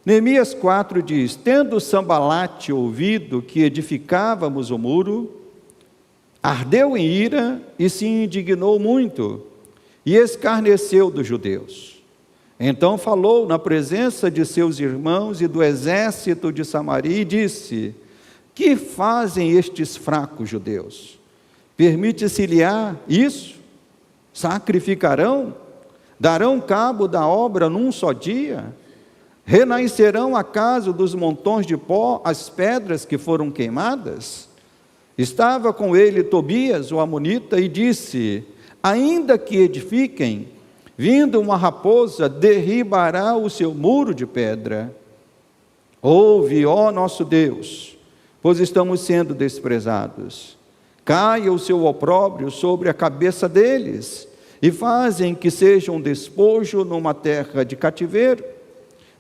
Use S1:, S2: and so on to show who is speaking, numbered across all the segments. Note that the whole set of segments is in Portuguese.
S1: Neemias 4 diz: tendo Sambalate ouvido que edificávamos o muro, ardeu em ira e se indignou muito, e escarneceu dos judeus. Então falou na presença de seus irmãos e do exército de Samaria e disse: que fazem estes fracos judeus? Permite-se-lhe-á isso? Sacrificarão? Darão cabo da obra num só dia? Renascerão acaso dos montões de pó as pedras que foram queimadas? Estava com ele Tobias, o amonita, e disse: ainda que edifiquem, vindo uma raposa, derribará o seu muro de pedra. Ouve, ó nosso Deus, pois estamos sendo desprezados. Caia o seu opróbrio sobre a cabeça deles, e fazem que seja um despojo numa terra de cativeiro.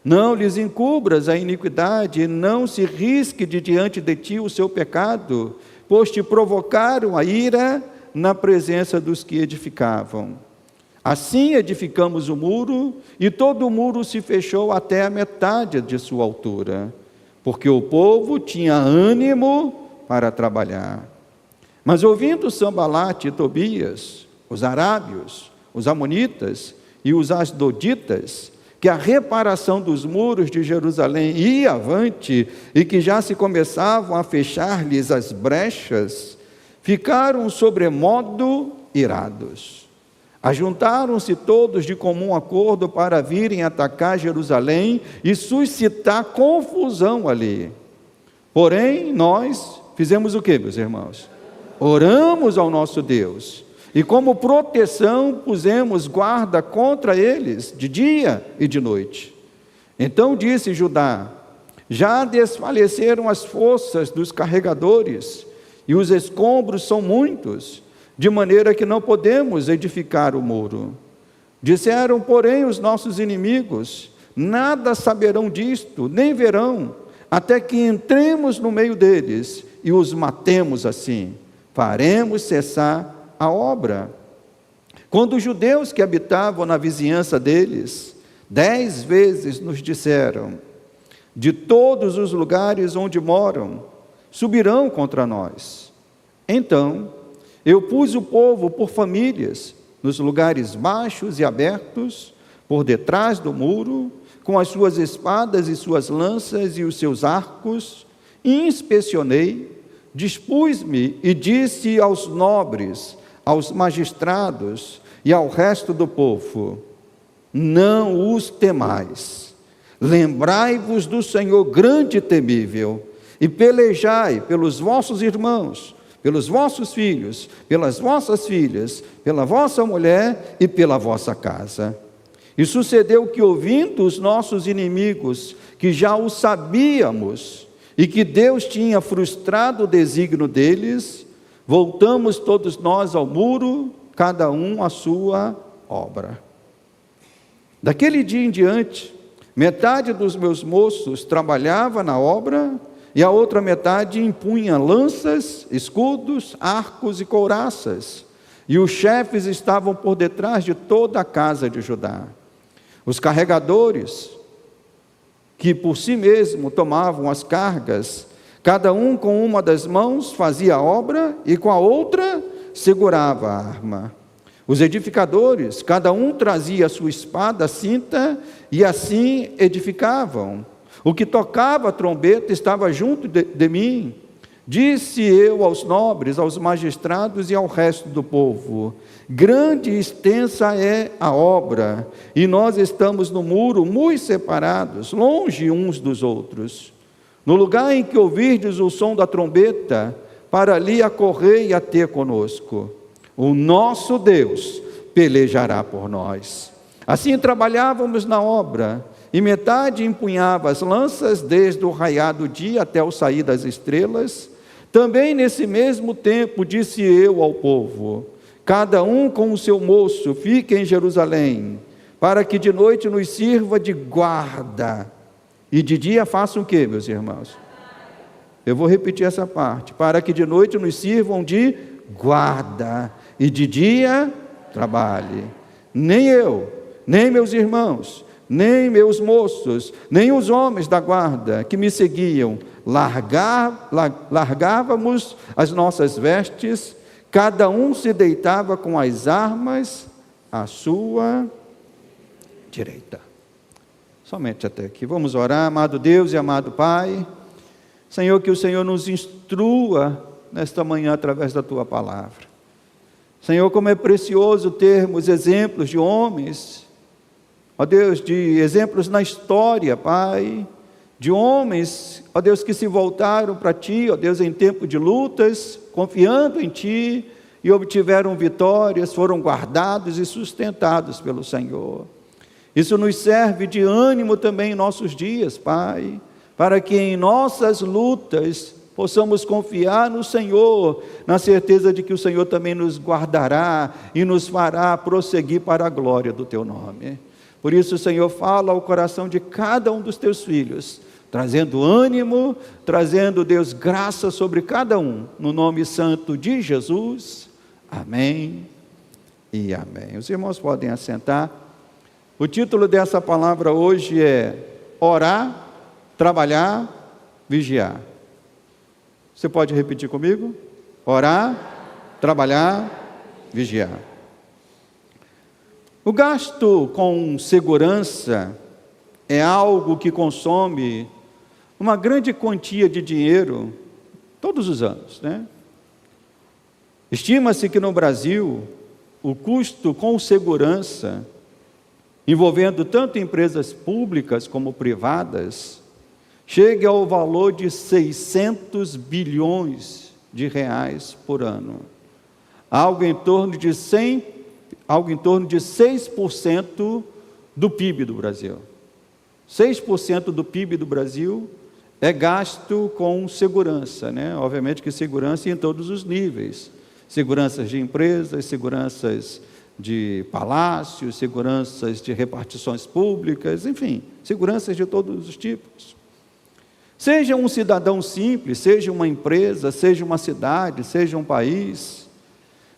S1: Não lhes encubras a iniquidade, e não se risque de diante de ti o seu pecado, pois te provocaram a ira na presença dos que edificavam. Assim edificamos o muro, e todo o muro se fechou até a metade de sua altura, porque o povo tinha ânimo para trabalhar. Mas ouvindo Sambalate e Tobias, os arábios, os amonitas e os asdoditas, que a reparação dos muros de Jerusalém ia avante e que já se começavam a fechar-lhes as brechas, ficaram sobremodo irados. Ajuntaram-se todos de comum acordo para virem atacar Jerusalém e suscitar confusão ali. Porém, nós fizemos o que, meus irmãos? Oramos ao nosso Deus, e como proteção pusemos guarda contra eles, de dia e de noite. Então disse Judá: já desfaleceram as forças dos carregadores, e os escombros são muitos, de maneira que não podemos edificar o muro. Disseram, porém, os nossos inimigos: nada saberão disto, nem verão, até que entremos no meio deles, e os matemos assim. Faremos cessar a obra. Quando os judeus que habitavam na vizinhança deles 10 vezes nos disseram: de todos os lugares onde moram, subirão contra nós. Então eu pus o povo por famílias, nos lugares baixos e abertos, por detrás do muro, com as suas espadas e suas lanças e os seus arcos, e inspecionei, dispus-me e disse aos nobres, aos magistrados e ao resto do povo: não os temais, lembrai-vos do Senhor grande e temível, e pelejai pelos vossos irmãos, pelos vossos filhos, pelas vossas filhas, pela vossa mulher e pela vossa casa. E sucedeu que, ouvindo os nossos inimigos, que já o sabíamos, e que Deus tinha frustrado o desígnio deles, voltamos todos nós ao muro, cada um à sua obra. Daquele dia em diante, metade dos meus moços trabalhava na obra, e a outra metade impunha lanças, escudos, arcos e couraças, e os chefes estavam por detrás de toda a casa de Judá. Os carregadores, que por si mesmo tomavam as cargas, cada um com uma das mãos fazia a obra e com a outra segurava a arma. Os edificadores, cada um trazia a sua espada, a cinta, e assim edificavam. O que tocava a trombeta estava junto de mim. Disse eu aos nobres, aos magistrados e ao resto do povo: grande e extensa é a obra, e nós estamos no muro muito separados, longe uns dos outros. No lugar em que ouvirdes o som da trombeta, para ali acorrei a ter conosco. O nosso Deus pelejará por nós. Assim trabalhávamos na obra, e metade empunhava as lanças desde o raiar do dia até o sair das estrelas. Também nesse mesmo tempo disse eu ao povo: cada um com o seu moço fique em Jerusalém, para que de noite nos sirva de guarda, e de dia façam o quê, meus irmãos? Eu vou repetir essa parte: para que de noite nos sirvam de guarda, e de dia trabalhe. Nem eu, nem meus irmãos nem meus moços, nem os homens da guarda que me seguiam, largávamos as nossas vestes, cada um se deitava com as armas à sua direita. Somente até aqui. Vamos orar, amado Deus e amado Pai. Senhor, que o Senhor nos instrua nesta manhã através da Tua palavra. Senhor, como é precioso termos exemplos de homens, ó Deus, de exemplos na história, Pai, de homens, ó Deus, que se voltaram para Ti, ó Deus, em tempo de lutas, confiando em Ti, e obtiveram vitórias, foram guardados e sustentados pelo Senhor. Isso nos serve de ânimo também em nossos dias, Pai, para que em nossas lutas possamos confiar no Senhor, na certeza de que o Senhor também nos guardará e nos fará prosseguir para a glória do Teu nome. Por isso, Senhor, fala ao coração de cada um dos Teus filhos, trazendo ânimo, trazendo, Deus, graça sobre cada um, no nome santo de Jesus. Amém e amém. Os irmãos podem assentar. O título dessa palavra hoje é orar, trabalhar, vigiar. Você pode repetir comigo? Orar, trabalhar, vigiar. O gasto com segurança é algo que consome uma grande quantia de dinheiro todos os anos, né? Estima-se que no Brasil o custo com segurança, envolvendo tanto empresas públicas como privadas, chega ao valor de 600 bilhões de reais por ano, algo em torno de 6% do PIB do Brasil. 6% do PIB do Brasil é gasto com segurança, né? Obviamente que segurança em todos os níveis, seguranças de empresas, seguranças de palácios, seguranças de repartições públicas, enfim, seguranças de todos os tipos. Seja um cidadão simples, seja uma empresa, seja uma cidade, seja um país,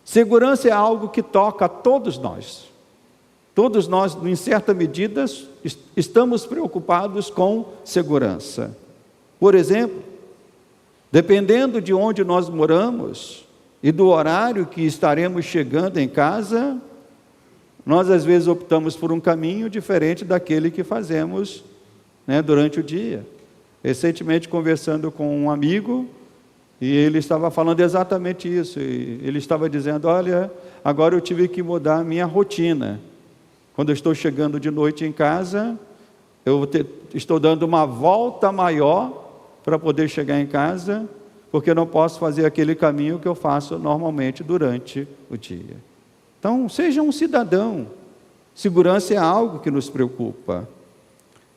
S1: segurança é algo que toca a todos nós. Todos nós, em certa medida, estamos preocupados com segurança. Por exemplo, dependendo de onde nós moramos e do horário que estaremos chegando em casa, nós às vezes optamos por um caminho diferente daquele que fazemos, né, durante o dia. Recentemente, conversando com um amigo, e ele estava falando exatamente isso, e ele estava dizendo, olha, agora eu tive que mudar a minha rotina. Quando eu estou chegando de noite em casa, estou dando uma volta maior para poder chegar em casa, porque eu não posso fazer aquele caminho que eu faço normalmente durante o dia. Então, seja um cidadão. Segurança é algo que nos preocupa.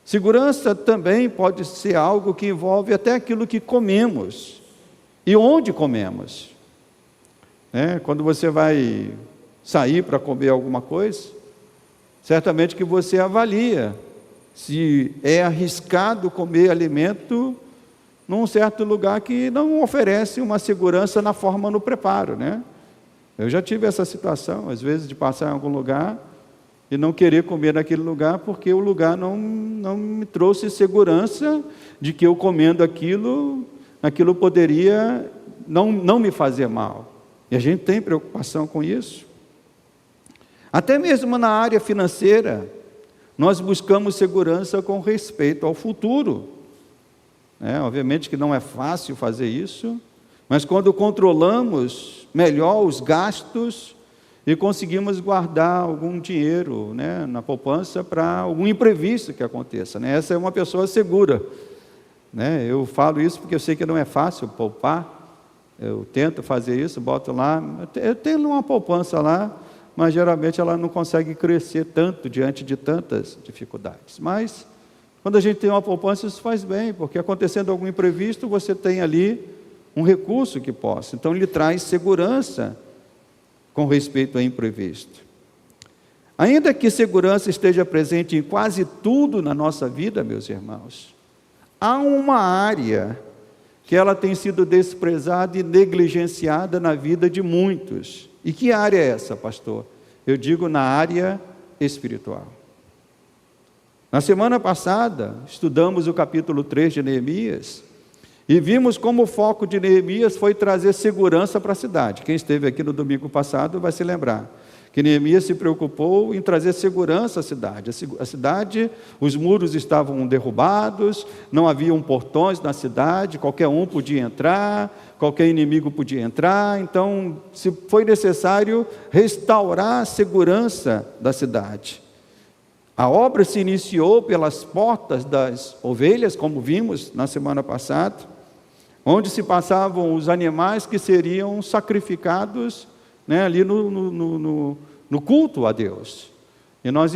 S1: Segurança também pode ser algo que envolve até aquilo que comemos e onde comemos. Quando você vai sair para comer alguma coisa, certamente que você avalia se é arriscado comer alimento num certo lugar que não oferece uma segurança na forma no preparo, né? Eu já tive essa situação, às vezes, de passar em algum lugar e não querer comer naquele lugar porque o lugar não me trouxe segurança de que eu comendo aquilo poderia não me fazer mal. E a gente tem preocupação com isso. Até mesmo na área financeira, nós buscamos segurança com respeito ao futuro. Obviamente que não é fácil fazer isso, mas quando controlamos melhor os gastos e conseguimos guardar algum dinheiro, né, na poupança para algum imprevisto que aconteça, né? Essa é uma pessoa segura, né? Eu falo isso porque eu sei que não é fácil poupar, eu tento fazer isso, boto lá, eu tenho uma poupança lá, mas geralmente ela não consegue crescer tanto diante de tantas dificuldades. Mas quando a gente tem uma poupança, isso faz bem, porque acontecendo algum imprevisto, você tem ali um recurso que possa. Então, ele traz segurança com respeito ao imprevisto. Ainda que segurança esteja presente em quase tudo na nossa vida, meus irmãos, há uma área que ela tem sido desprezada e negligenciada na vida de muitos. E que área é essa, pastor? Eu digo na área espiritual. Na semana passada, estudamos o capítulo 3 de Neemias e vimos como o foco de Neemias foi trazer segurança para a cidade. Quem esteve aqui no domingo passado vai se lembrar que Neemias se preocupou em trazer segurança à cidade. A cidade, os muros estavam derrubados, não haviam portões na cidade, qualquer um podia entrar, qualquer inimigo podia entrar. Então, se foi necessário restaurar a segurança da cidade. A obra se iniciou pelas portas das ovelhas, como vimos na semana passada, onde se passavam os animais que seriam sacrificados, ali no culto a Deus. E nós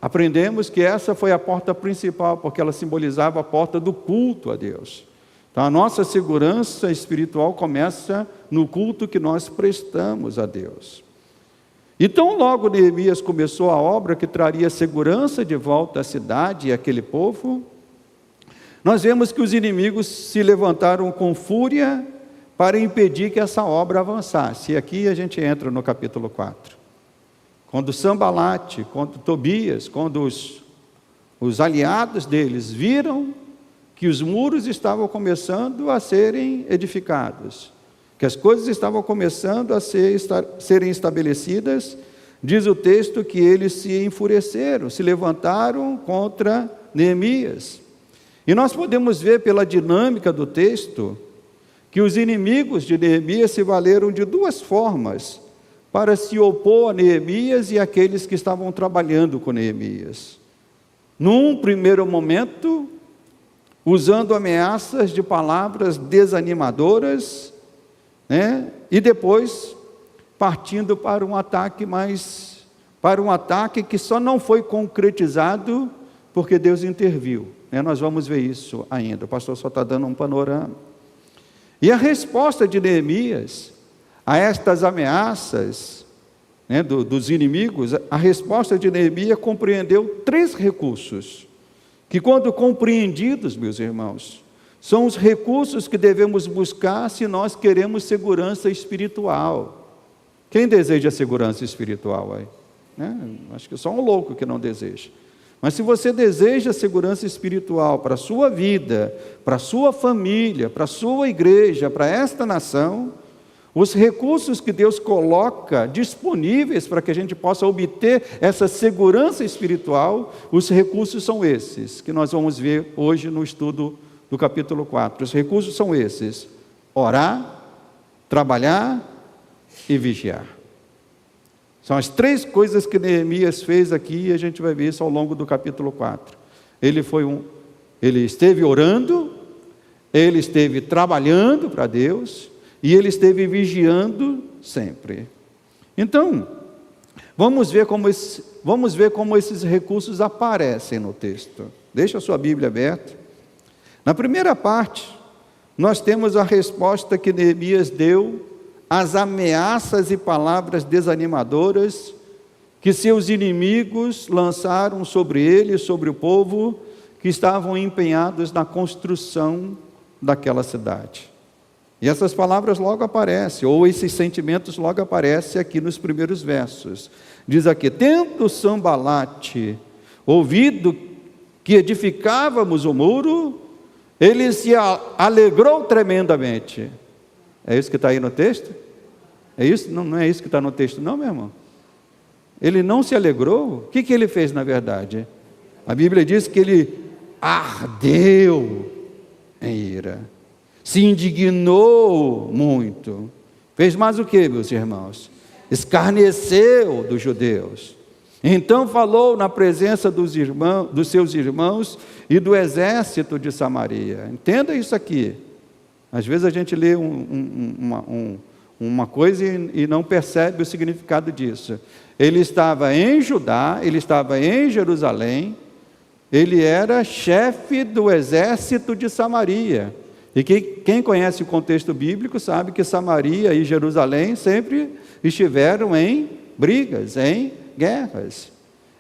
S1: aprendemos que essa foi a porta principal, porque ela simbolizava a porta do culto a Deus. Então, a nossa segurança espiritual começa no culto que nós prestamos a Deus. Então, logo Neemias começou a obra que traria segurança de volta à cidade e àquele povo, nós vemos que os inimigos se levantaram com fúria para impedir que essa obra avançasse. E aqui a gente entra no capítulo 4. Quando Sambalate, quando Tobias, quando os aliados deles viram que os muros estavam começando a serem edificados, que as coisas estavam começando a serem estabelecidas, diz o texto que eles se enfureceram, se levantaram contra Neemias. E nós podemos ver pela dinâmica do texto que os inimigos de Neemias se valeram de duas formas para se opor a Neemias e aqueles que estavam trabalhando com Neemias. Num primeiro momento, usando ameaças de palavras desanimadoras, e depois partindo para um ataque que só não foi concretizado porque Deus interviu. Nós vamos ver isso ainda, o pastor só está dando um panorama. E a resposta de Neemias a estas ameaças dos inimigos, a resposta de Neemias compreendeu 3 recursos, que quando compreendidos, meus irmãos, são os recursos que devemos buscar se nós queremos segurança espiritual. Quem deseja segurança espiritual aí? Acho que só um louco que não deseja. Mas se você deseja segurança espiritual para a sua vida, para a sua família, para a sua igreja, para esta nação, os recursos que Deus coloca disponíveis para que a gente possa obter essa segurança espiritual, os recursos são esses, que nós vamos ver hoje no estudo do capítulo 4. Os recursos são esses: orar, trabalhar e vigiar. São as 3 coisas que Neemias fez aqui, e a gente vai ver isso ao longo do capítulo 4. Ele esteve orando, ele esteve trabalhando para Deus, e ele esteve vigiando sempre. Então, vamos ver como esses recursos aparecem no texto. Deixa a sua Bíblia aberta. Na primeira parte, nós temos a resposta que Neemias deu às ameaças e palavras desanimadoras que seus inimigos lançaram sobre ele e sobre o povo que estavam empenhados na construção daquela cidade. E essas palavras logo aparecem, ou esses sentimentos logo aparecem aqui nos primeiros versos. Diz aqui: tendo Sambalate ouvido que edificávamos o muro, ele se alegrou tremendamente. É isso que está aí no texto? É isso? Não é isso que está no texto não, meu irmão? Ele não se alegrou? O que ele fez na verdade? A Bíblia diz que ele ardeu em ira, se indignou muito. Fez mais o que, meus irmãos? Escarneceu dos judeus. Então falou na presença dos seus irmãos e do exército de Samaria. Entenda isso aqui. Às vezes a gente lê uma coisa e não percebe o significado disso. Ele estava em Judá, ele estava em Jerusalém, ele era chefe do exército de Samaria. E quem conhece o contexto bíblico sabe que Samaria e Jerusalém sempre estiveram em brigas, em guerras.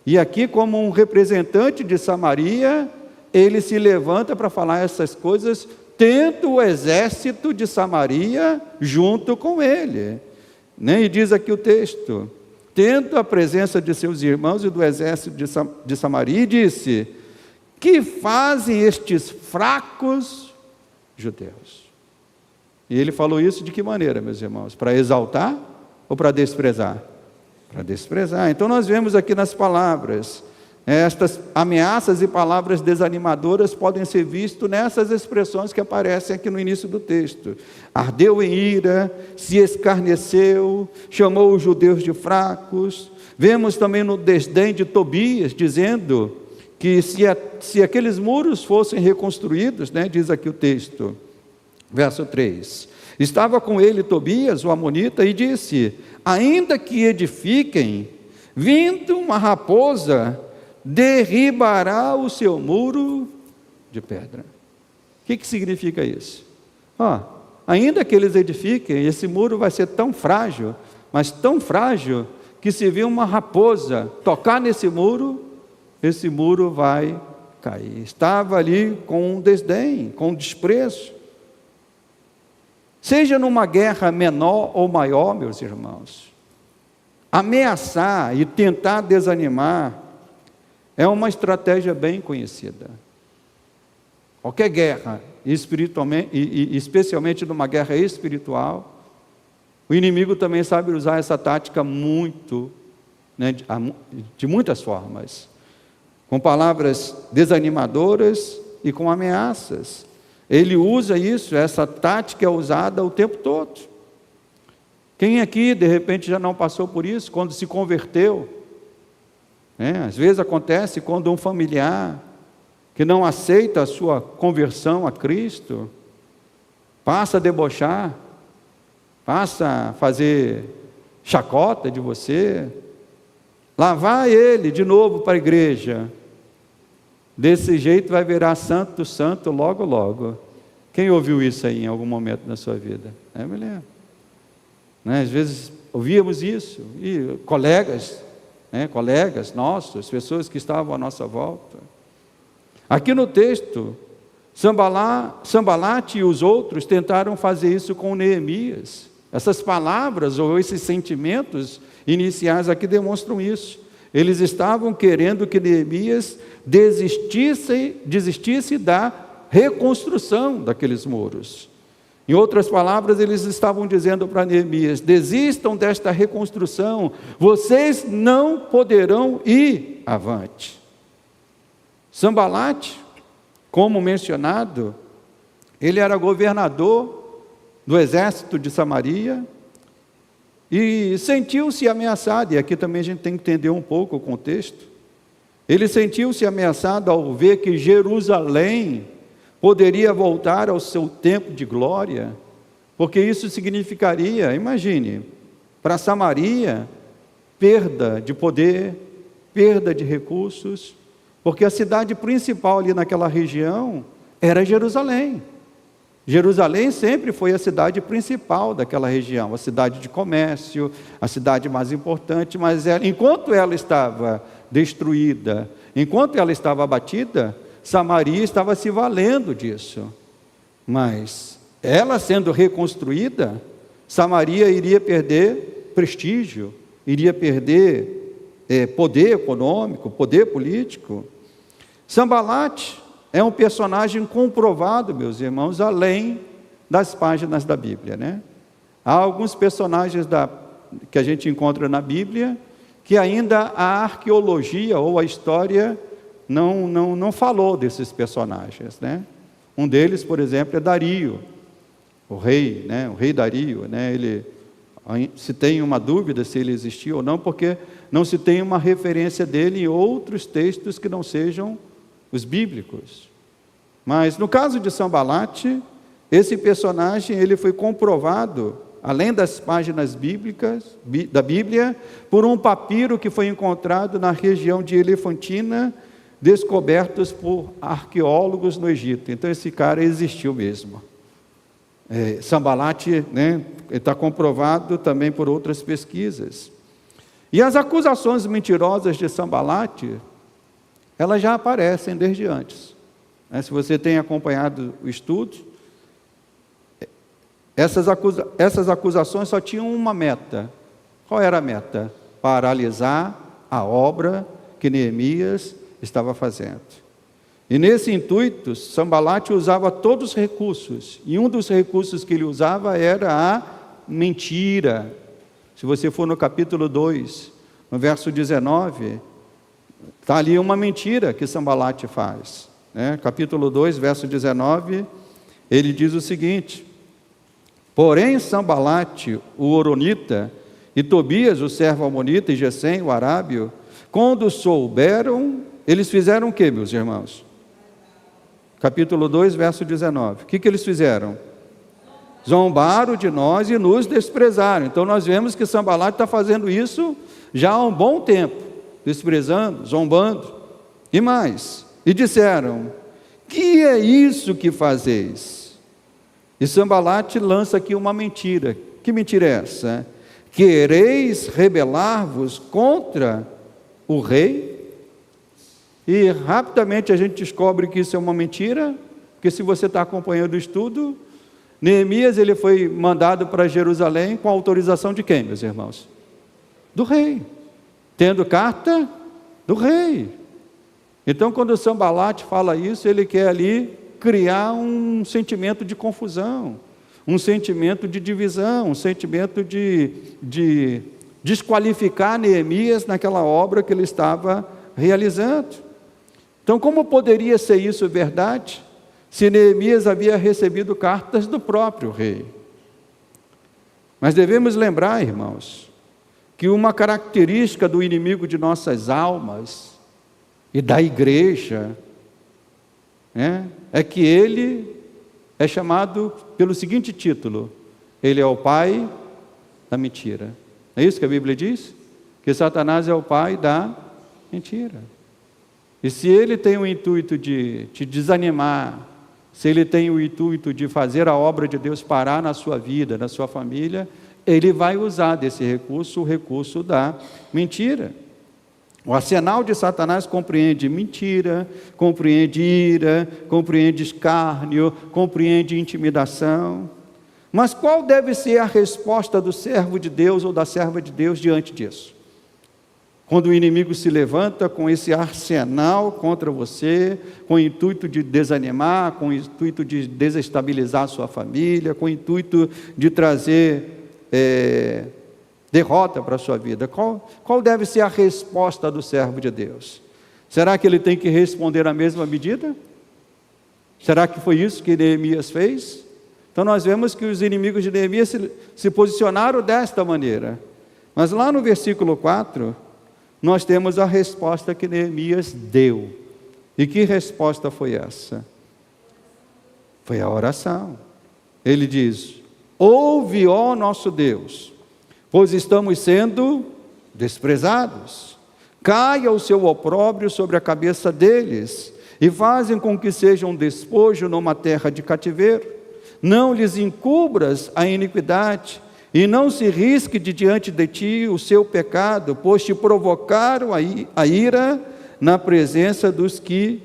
S1: E aqui, como um representante de Samaria, ele se levanta para falar essas coisas, tendo o exército de Samaria junto com ele. E diz aqui o texto: tendo a presença de seus irmãos e do exército de Samaria, e disse: que fazem estes fracos judeus? E ele falou isso de que maneira, meus irmãos? Para exaltar ou para desprezar? Para desprezar. Então nós vemos aqui nas palavras, estas ameaças e palavras desanimadoras podem ser vistas nessas expressões que aparecem aqui no início do texto. Ardeu em ira, se escarneceu, chamou os judeus de fracos. Vemos também no desdém de Tobias, dizendo que se aqueles muros fossem reconstruídos, diz aqui o texto, verso 3, estava com ele Tobias, o amonita, e disse: ainda que edifiquem, vindo uma raposa, derribará o seu muro de pedra. O que significa isso? Ainda que eles edifiquem, esse muro vai ser tão frágil, mas tão frágil, que se vir uma raposa tocar nesse muro, esse muro vai cair. Estava ali com um desdém, com um desprezo. Seja numa guerra menor ou maior, meus irmãos, ameaçar e tentar desanimar é uma estratégia bem conhecida. Qualquer guerra, espiritualmente, e especialmente numa guerra espiritual, o inimigo também sabe usar essa tática de muitas formas, com palavras desanimadoras e com ameaças. Ele usa isso, essa tática é usada o tempo todo. Quem aqui, de repente, já não passou por isso, quando se converteu? Às vezes acontece quando um familiar que não aceita a sua conversão a Cristo, passa a debochar, passa a fazer chacota de você, lá vai ele de novo para a igreja. Desse jeito vai virar santo, santo logo, logo. Quem ouviu isso aí em algum momento na sua vida? Me lembro. Às vezes ouvíamos isso, e colegas nossos, pessoas que estavam à nossa volta. Aqui no texto, Sambalate e os outros tentaram fazer isso com Neemias. Essas palavras ou esses sentimentos iniciais aqui demonstram isso. Eles estavam querendo que Neemias desistisse da reconstrução daqueles muros. Em outras palavras, eles estavam dizendo para Neemias: desistam desta reconstrução, vocês não poderão ir avante. Sambalate, como mencionado, ele era governador do exército de Samaria e sentiu-se ameaçado, e aqui também a gente tem que entender um pouco o contexto. Ele sentiu-se ameaçado ao ver que Jerusalém poderia voltar ao seu tempo de glória, porque isso significaria, imagine, para Samaria, perda de poder, perda de recursos, porque a cidade principal ali naquela região era Jerusalém. Jerusalém sempre foi a cidade principal daquela região, a cidade de comércio, a cidade mais importante, mas enquanto ela estava destruída, enquanto ela estava abatida, Samaria estava se valendo disso. Mas ela sendo reconstruída, Samaria iria perder prestígio, iria perder poder econômico, poder político. Sambalate é um personagem comprovado, meus irmãos, além das páginas da Bíblia, Há alguns personagens que a gente encontra na Bíblia que ainda a arqueologia ou a história não falou desses personagens, Um deles, por exemplo, é Dario, o rei Dario, Ele, se tem uma dúvida se ele existiu ou não, porque não se tem uma referência dele em outros textos que não sejam os bíblicos. Mas no caso de Sambalate, esse personagem ele foi comprovado, além das páginas bíblicas da Bíblia, por um papiro que foi encontrado na região de Elefantina, descobertos por arqueólogos no Egito. Então esse cara existiu mesmo. Sambalate, está comprovado também por outras pesquisas. E as acusações mentirosas de Sambalate, elas já aparecem desde antes. Se você tem acompanhado o estudo, essas acusações só tinham uma meta. Qual era a meta? Paralisar a obra que Neemias estava fazendo. E nesse intuito, Sambalate usava todos os recursos. E um dos recursos que ele usava era a mentira. Se você for no capítulo 2, no verso 19, está ali uma mentira que Sambalate faz. Capítulo 2, verso 19, ele diz o seguinte: porém Sambalate, o horonita, e Tobias, o servo amonita, e Gesem, o arábio, quando souberam, eles fizeram o que, meus irmãos? Capítulo 2, verso 19. O que eles fizeram? Zombaram de nós e nos desprezaram. Então nós vemos que Sambalate está fazendo isso já há um bom tempo, desprezando, zombando. E mais, e disseram: que é isso que fazeis? E Sambalate lança aqui uma mentira. Que mentira é essa? Quereis rebelar-vos contra o rei? E rapidamente a gente descobre que isso é uma mentira, porque se você está acompanhando o estudo, Neemias ele foi mandado para Jerusalém com a autorização de quem, meus irmãos? Do rei, tendo carta do rei. Então quando Sambalate fala isso, ele quer ali criar um sentimento de confusão, um sentimento de divisão, um sentimento de desqualificar Neemias naquela obra que ele estava realizando. Então, como poderia ser isso verdade, se Neemias havia recebido cartas do próprio rei? Mas devemos lembrar, irmãos, que uma característica do inimigo de nossas almas e da igreja é que ele é chamado pelo seguinte título: ele é o pai da mentira. É isso que a Bíblia diz? Que Satanás é o pai da mentira. E se ele tem o intuito de te desanimar, se ele tem o intuito de fazer a obra de Deus parar na sua vida, na sua família, ele vai usar desse recurso, o recurso da mentira. O arsenal de Satanás compreende mentira, compreende ira, compreende escárnio, compreende intimidação. Mas qual deve ser a resposta do servo de Deus ou da serva de Deus diante disso? Quando o inimigo se levanta com esse arsenal contra você, com o intuito de desanimar, com o intuito de desestabilizar a sua família, com o intuito de trazer derrota para a sua vida, qual deve ser a resposta do servo de Deus? Será que ele tem que responder na mesma medida? Será que foi isso que Neemias fez? Então nós vemos que os inimigos de Neemias se posicionaram desta maneira. Mas lá no versículo 4, nós temos a resposta que Neemias deu. E que resposta foi essa? Foi a oração. Ele diz: ouve, ó nosso Deus, pois estamos sendo desprezados. Caia o seu opróbrio sobre a cabeça deles, e fazem com que sejam despojo numa terra de cativeiro. Não lhes encubras a iniquidade, e não se risque de diante de ti o seu pecado, pois te provocaram a ira na presença dos que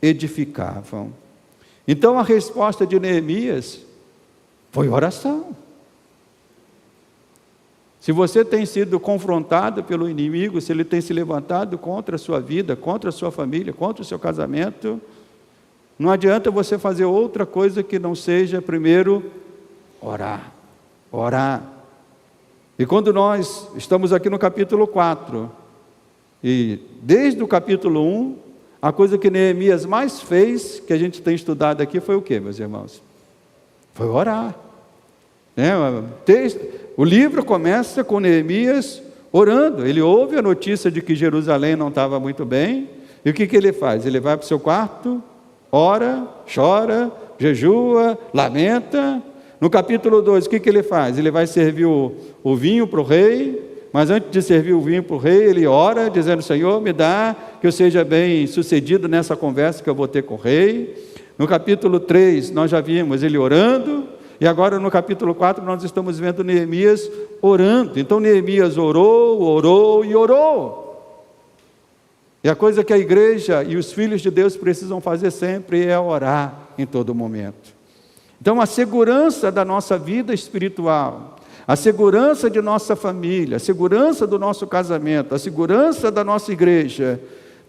S1: edificavam. Então a resposta de Neemias foi oração. Se você tem sido confrontado pelo inimigo, se ele tem se levantado contra a sua vida, contra a sua família, contra o seu casamento, não adianta você fazer outra coisa que não seja primeiro orar. Orar. E quando nós estamos aqui no capítulo 4, e desde o capítulo 1, a coisa que Neemias mais fez, que a gente tem estudado aqui, foi o quê, meus irmãos? Foi orar. O livro começa com Neemias orando. Ele ouve a notícia de que Jerusalém não estava muito bem, e o que ele faz? Ele vai para o seu quarto, ora, chora, jejua, lamenta. No capítulo 2, o que ele faz? Ele vai servir o vinho para o rei, mas antes de servir o vinho para o rei, ele ora, dizendo: Senhor, me dá, que eu seja bem sucedido nessa conversa que eu vou ter com o rei. No capítulo 3, nós já vimos ele orando, e agora no capítulo 4, nós estamos vendo Neemias orando. Então Neemias orou, orou e orou. E a coisa que a igreja e os filhos de Deus precisam fazer sempre é orar em todo momento. Então a segurança da nossa vida espiritual, a segurança de nossa família, a segurança do nosso casamento, a segurança da nossa igreja,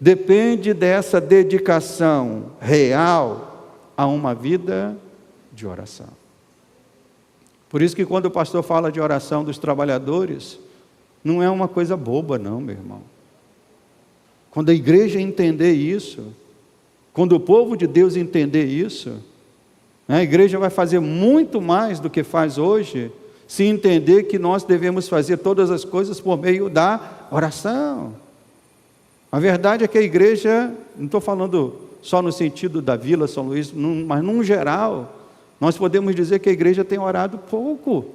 S1: depende dessa dedicação real a uma vida de oração. Por isso que quando o pastor fala de oração dos trabalhadores, não é uma coisa boba não, meu irmão. Quando a igreja entender isso, quando o povo de Deus entender isso, a igreja vai fazer muito mais do que faz hoje, se entender que nós devemos fazer todas as coisas por meio da oração. A verdade é que a igreja, não estou falando só no sentido da Vila São Luís, mas num geral, nós podemos dizer que a igreja tem orado pouco.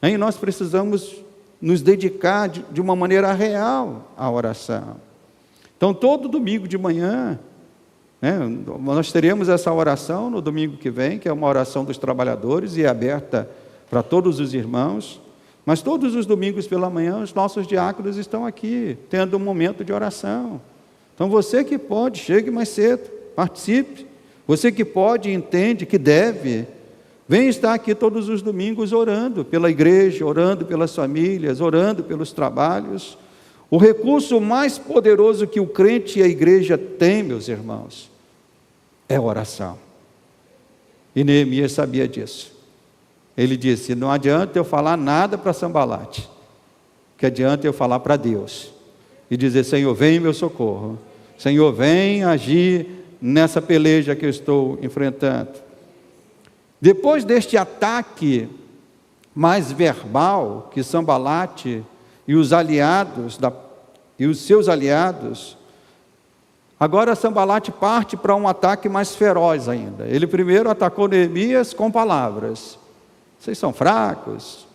S1: E nós precisamos nos dedicar de uma maneira real à oração. Então, todo domingo de manhã, nós teremos essa oração no domingo que vem, que é uma oração dos trabalhadores e é aberta para todos os irmãos. Mas todos os domingos pela manhã, os nossos diáconos estão aqui, tendo um momento de oração. Então, você que pode, chegue mais cedo, participe. Você que pode e entende que deve, vem estar aqui todos os domingos orando pela igreja, orando pelas famílias, orando pelos trabalhos. O recurso mais poderoso que o crente e a igreja têm, meus irmãos, é a oração. E Neemias sabia disso. Ele disse, não adianta eu falar nada para Sambalate, que adianta eu falar para Deus. E dizer, Senhor, vem em meu socorro. Senhor, vem agir nessa peleja que eu estou enfrentando. Depois deste ataque mais verbal que Sambalate e os seus aliados, agora Sambalate parte para um ataque mais feroz ainda. Ele primeiro atacou Neemias com palavras. Vocês são fracos,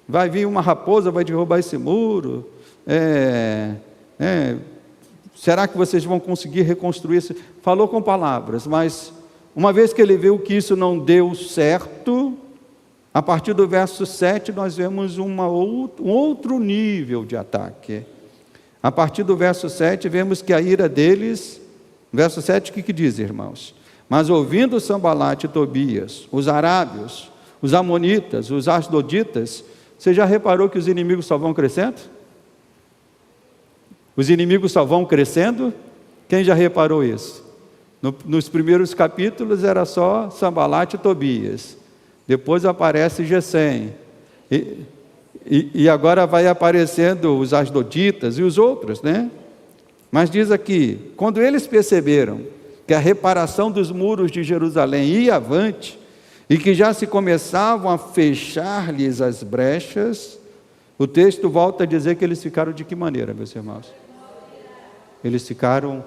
S1: vai vir uma raposa, vai derrubar esse muro, será que vocês vão conseguir reconstruir isso? Falou com palavras, mas uma vez que ele viu que isso não deu certo, a partir do verso 7 nós vemos um outro nível de ataque. A partir do verso 7 vemos que a ira deles, verso 7 o que diz, irmãos? Mas ouvindo Sambalate e Tobias, os arábios, os amonitas, os asdoditas, você já reparou que os inimigos só vão crescendo? Os inimigos só vão crescendo? Quem já reparou isso? Nos primeiros capítulos era só Sambalate e Tobias. Depois aparece Gesem. E agora vai aparecendo os asdoditas e os outros, né? Mas diz aqui, quando eles perceberam que a reparação dos muros de Jerusalém ia avante, e que já se começavam a fechar-lhes as brechas, o texto volta a dizer que eles ficaram de que maneira, meus irmãos? Eles ficaram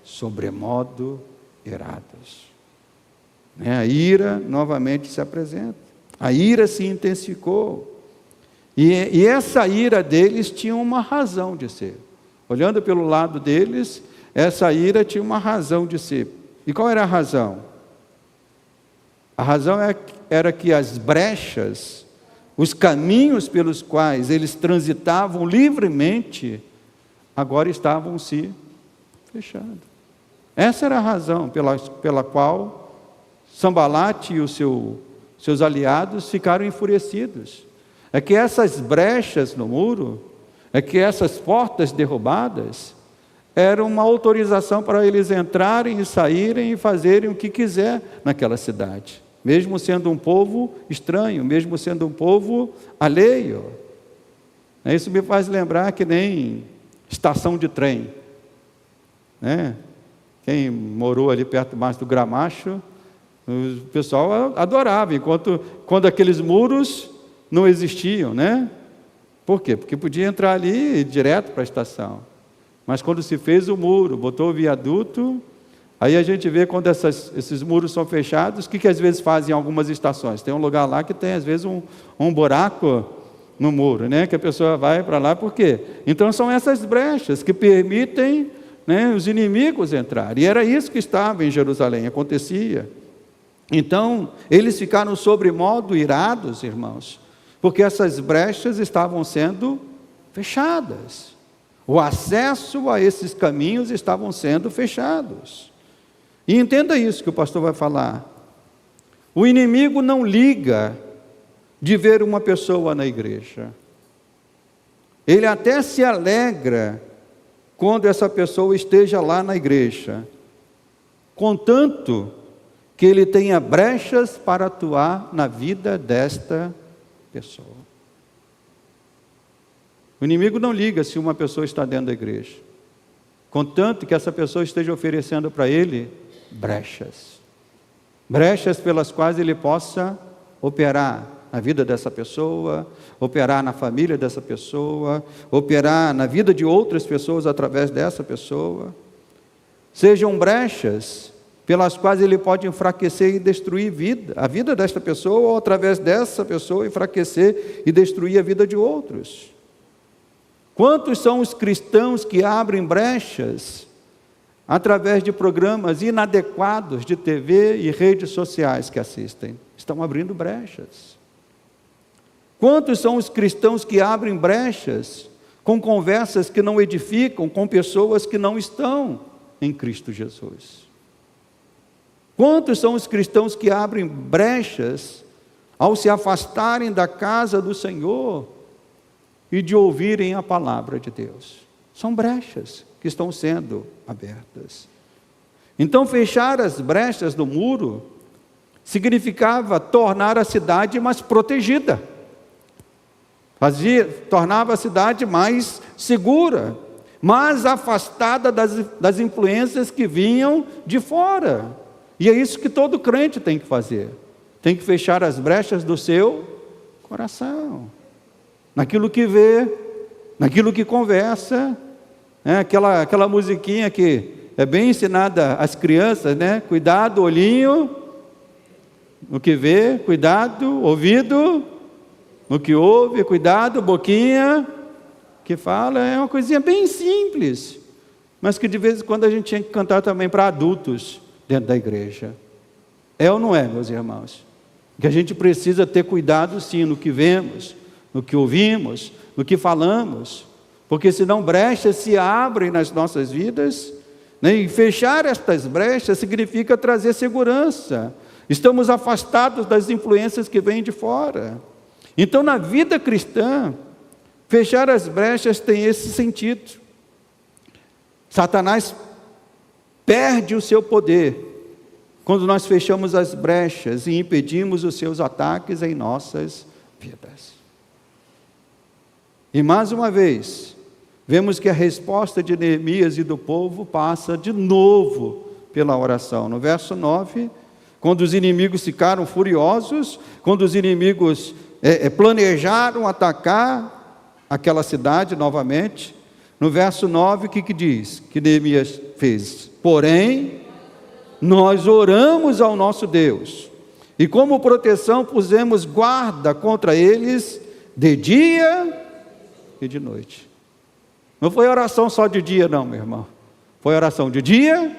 S1: sobremodo irados. A ira novamente se apresenta. A ira se intensificou. E essa ira deles tinha uma razão de ser. Olhando pelo lado deles, essa ira tinha uma razão de ser. E qual era a razão? A razão era que as brechas, os caminhos pelos quais eles transitavam livremente, agora estavam se fechando. Essa era a razão pela qual Sambalate e os seus aliados ficaram enfurecidos. É que essas brechas no muro, é que essas portas derrubadas, eram uma autorização para eles entrarem e saírem e fazerem o que quiser naquela cidade. Mesmo sendo um povo estranho, mesmo sendo um povo alheio. Isso me faz lembrar que nem estação de trem. Quem morou ali perto mais do Gramacho, o pessoal adorava, quando aqueles muros não existiam, né? Por quê? Porque podia entrar ali e ir direto para a estação. Mas quando se fez o muro, botou o viaduto, aí a gente vê quando esses muros são fechados, o que às vezes fazem em algumas estações? Tem um lugar lá que tem às vezes um buraco no muro, né? Que a pessoa vai para lá, por quê? Então são essas brechas que permitem, né, os inimigos entrarem. E era isso que estava em Jerusalém, acontecia. Então, eles ficaram sobremodo irados, irmãos, porque essas brechas estavam sendo fechadas. O acesso a esses caminhos estavam sendo fechados. E entenda isso que o pastor vai falar. O inimigo não liga de ver uma pessoa na igreja. Ele até se alegra quando essa pessoa esteja lá na igreja, contanto que ele tenha brechas para atuar na vida desta pessoa. O inimigo não liga se uma pessoa está dentro da igreja, contanto que essa pessoa esteja oferecendo para ele brechas pelas quais ele possa operar na vida dessa pessoa, operar na família dessa pessoa, operar na vida de outras pessoas através dessa pessoa. Sejam brechas pelas quais ele pode enfraquecer e destruir a vida desta pessoa, ou através dessa pessoa enfraquecer e destruir a vida de outros. Quantos são os cristãos que abrem brechas através de programas inadequados de TV e redes sociais que assistem? Estão abrindo brechas. Quantos são os cristãos que abrem brechas com conversas que não edificam, com pessoas que não estão em Cristo Jesus? Quantos são os cristãos que abrem brechas ao se afastarem da casa do Senhor e de ouvirem a palavra de Deus? São brechas que estão sendo abertas. Então, fechar as brechas do muro significava tornar a cidade mais protegida. Tornava a cidade mais segura, mais afastada das influências que vinham de fora. E é isso que todo crente tem que fazer. Tem que fechar as brechas do seu coração, naquilo que vê, naquilo que conversa. Aquela musiquinha que é bem ensinada às crianças, né? Cuidado, olhinho, no que vê, cuidado, ouvido, no que ouve, cuidado, boquinha, que fala. É uma coisinha bem simples, mas que de vez em quando a gente tinha que cantar também para adultos dentro da igreja. É ou não é, meus irmãos? Que a gente precisa ter cuidado sim no que vemos, no que ouvimos, no que falamos, porque senão brechas se abrem nas nossas vidas, né? E fechar estas brechas significa trazer segurança. Estamos afastados das influências que vêm de fora. Então, na vida cristã, fechar as brechas tem esse sentido. Satanás perde o seu poder quando nós fechamos as brechas e impedimos os seus ataques em nossas vidas. E mais uma vez, vemos que a resposta de Neemias e do povo passa de novo pela oração. No verso 9, quando os inimigos ficaram furiosos, quando os inimigos planejaram atacar aquela cidade novamente, no verso 9, o que diz? Que Neemias fez: porém, nós oramos ao nosso Deus, e como proteção pusemos guarda contra eles de dia e de noite. Não foi oração só de dia não, meu irmão. Foi oração de dia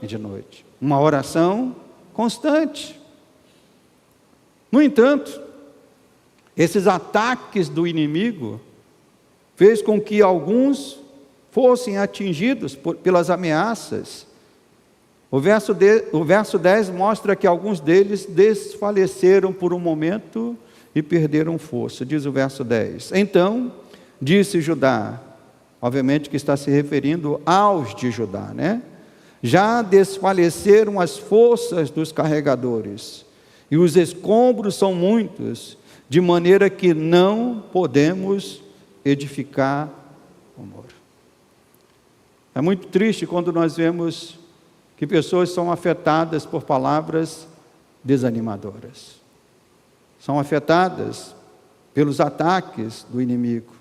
S1: e de noite. Uma oração constante. No entanto, esses ataques do inimigo fez com que alguns fossem atingidos pelas ameaças. O verso 10 mostra que alguns deles desfaleceram por um momento e perderam força. Diz o verso 10. Então, disse Judá, obviamente que está se referindo aos de Judá, né? Já desfaleceram as forças dos carregadores, e os escombros são muitos, de maneira que não podemos edificar o muro. É muito triste quando nós vemos que pessoas são afetadas por palavras desanimadoras. São afetadas pelos ataques do inimigo.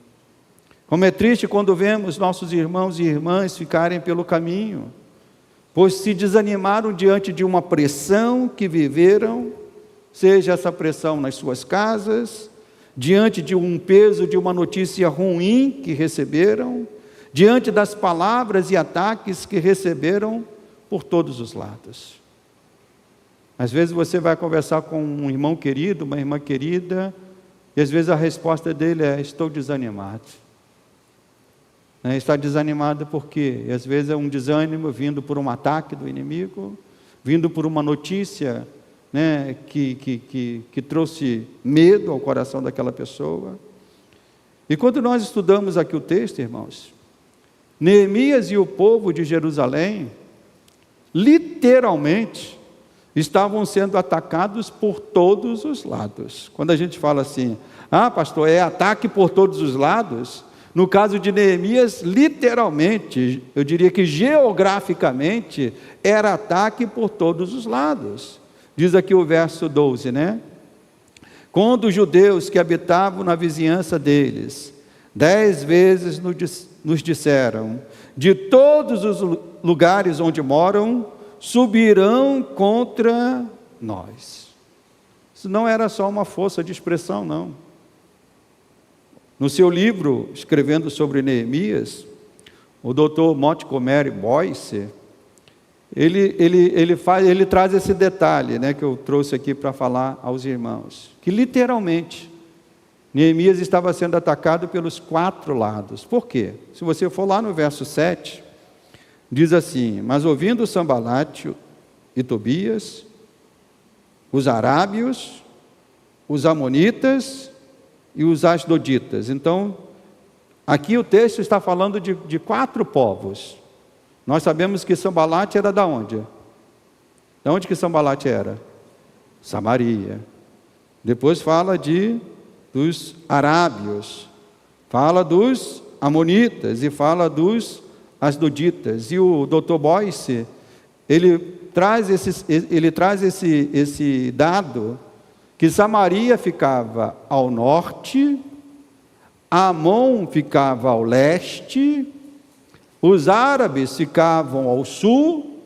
S1: Como é triste quando vemos nossos irmãos e irmãs ficarem pelo caminho, pois se desanimaram diante de uma pressão que viveram, seja essa pressão nas suas casas, diante de um peso de uma notícia ruim que receberam, diante das palavras e ataques que receberam por todos os lados. Às vezes você vai conversar com um irmão querido, uma irmã querida, e às vezes a resposta dele é: estou desanimado. Está desanimado porque às vezes é um desânimo vindo por um ataque do inimigo, vindo por uma notícia, né, que trouxe medo ao coração daquela pessoa. E quando nós estudamos aqui o texto, irmãos, Neemias e o povo de Jerusalém, literalmente, estavam sendo atacados por todos os lados. Quando a gente fala assim, pastor, é ataque por todos os lados, no caso de Neemias, literalmente, eu diria que geograficamente, era ataque por todos os lados. Diz aqui o verso 12, né? Quando os judeus que habitavam na vizinhança deles, 10 vezes nos disseram, de todos os lugares onde moram, subirão contra nós. Isso não era só uma força de expressão, não. No seu livro, escrevendo sobre Neemias, o Dr. Montgomery Boyce, ele traz esse detalhe, né, que eu trouxe aqui para falar aos irmãos, que literalmente, Neemias estava sendo atacado pelos 4 lados. Por quê? Se você for lá no verso 7, diz assim, mas ouvindo Sambalate e Tobias, os arábios, os amonitas e os asdoditas. Então, aqui o texto está falando de 4 povos. Nós sabemos que Sambalate era da onde? Da onde que Sambalate era? Samaria. Depois fala dos arábios, fala dos amonitas e fala dos asdoditas. E o Dr. Boyce, ele traz esse dado, que Samaria ficava ao norte, Amon ficava ao leste, os árabes ficavam ao sul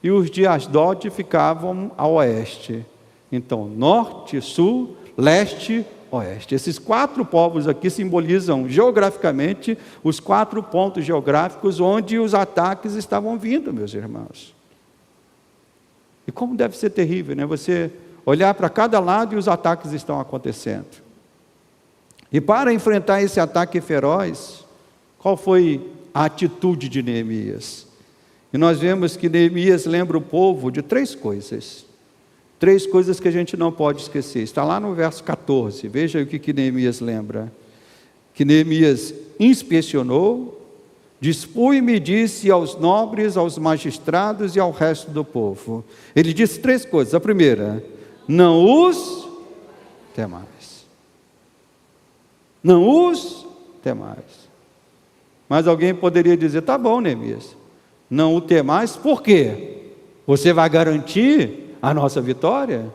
S1: e os de Asdod ficavam ao oeste. Então, norte, sul, leste, oeste. Esses 4 povos aqui simbolizam geograficamente os 4 pontos geográficos onde os ataques estavam vindo, meus irmãos. E como deve ser terrível, né? Você olhar para cada lado e os ataques estão acontecendo. E para enfrentar esse ataque feroz, qual foi a atitude de Neemias? E nós vemos que Neemias lembra o povo de 3 coisas. 3 coisas que a gente não pode esquecer. Está lá no verso 14. Veja o que Neemias lembra. Que Neemias inspecionou, dispui-me e disse aos nobres, aos magistrados e ao resto do povo. Ele disse 3 coisas. A primeira, não os temais. Não os temais. Mas alguém poderia dizer, tá bom, Neemias, não o temais, por quê? Você vai garantir a nossa vitória?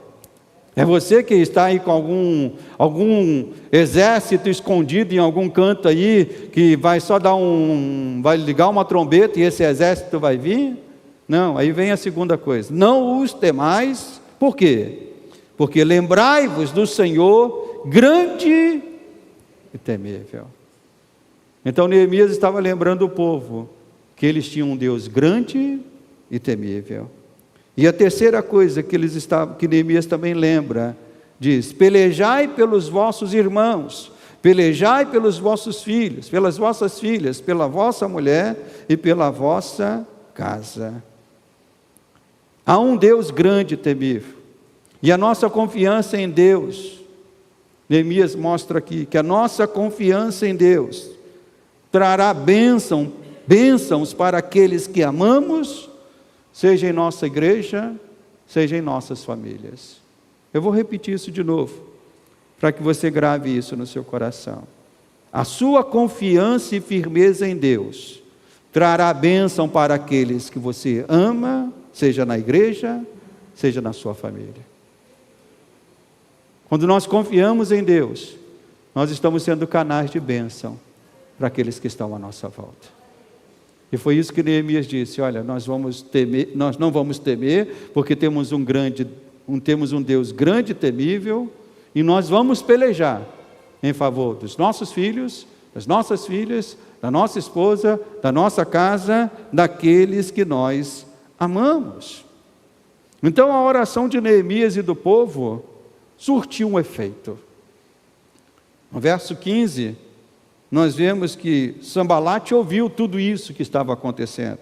S1: É você que está aí com algum exército escondido em algum canto aí, que vai só vai ligar uma trombeta e esse exército vai vir? Não, aí vem a segunda coisa, não os temais, por quê? Porque lembrai-vos do Senhor grande e temível. Então Neemias estava lembrando o povo que eles tinham um Deus grande e temível. E a terceira coisa que Neemias também lembra, diz, pelejai pelos vossos irmãos, pelejai pelos vossos filhos, pelas vossas filhas, pela vossa mulher e pela vossa casa. Há um Deus grande e temível. E a nossa confiança em Deus, Neemias mostra aqui, que a nossa confiança em Deus trará bênçãos para aqueles que amamos, seja em nossa igreja, seja em nossas famílias. Eu vou repetir isso de novo, para que você grave isso no seu coração. A sua confiança e firmeza em Deus trará bênção para aqueles que você ama, seja na igreja, seja na sua família. Quando nós confiamos em Deus, nós estamos sendo canais de bênção para aqueles que estão à nossa volta. E foi isso que Neemias disse, olha, nós não vamos temer, porque temos um Deus grande e temível, e nós vamos pelejar em favor dos nossos filhos, das nossas filhas, da nossa esposa, da nossa casa, daqueles que nós amamos. Então a oração de Neemias e do povo surtiu um efeito. No verso 15, nós vemos que Sambalate ouviu tudo isso que estava acontecendo.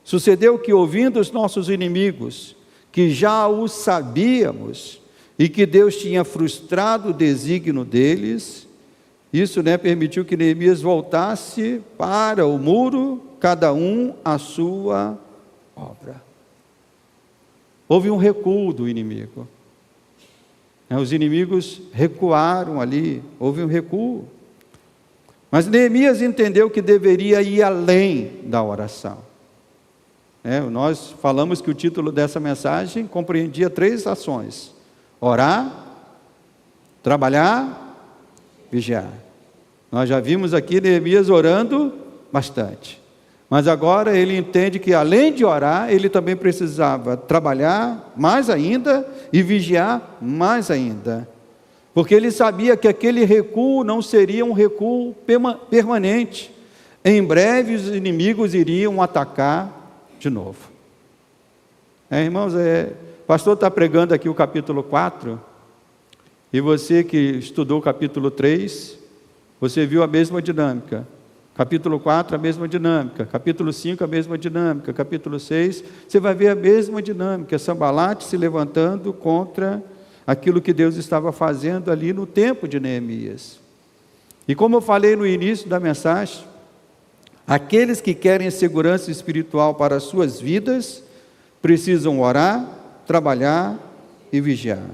S1: Sucedeu que, ouvindo os nossos inimigos, que já os sabíamos, e que Deus tinha frustrado o desígnio deles, Isso, permitiu que Neemias voltasse para o muro, cada um a sua obra. Houve um recuo do inimigo. Os inimigos recuaram ali, houve um recuo. Mas Neemias entendeu que deveria ir além da oração. Nós falamos que o título dessa mensagem compreendia 3 ações: orar, trabalhar, vigiar. Nós já vimos aqui Neemias orando bastante. Mas agora ele entende que além de orar, ele também precisava trabalhar mais ainda e vigiar mais ainda. Porque ele sabia que aquele recuo não seria um recuo permanente. Em breve os inimigos iriam atacar de novo. Irmãos, o pastor está pregando aqui o capítulo 4, e você que estudou o capítulo 3, você viu a mesma dinâmica. Capítulo 4, a mesma dinâmica. Capítulo 5, a mesma dinâmica. Capítulo 6, você vai ver a mesma dinâmica. Sanbalate se levantando contra aquilo que Deus estava fazendo ali no tempo de Neemias. E como eu falei no início da mensagem, aqueles que querem segurança espiritual para as suas vidas, precisam orar, trabalhar e vigiar.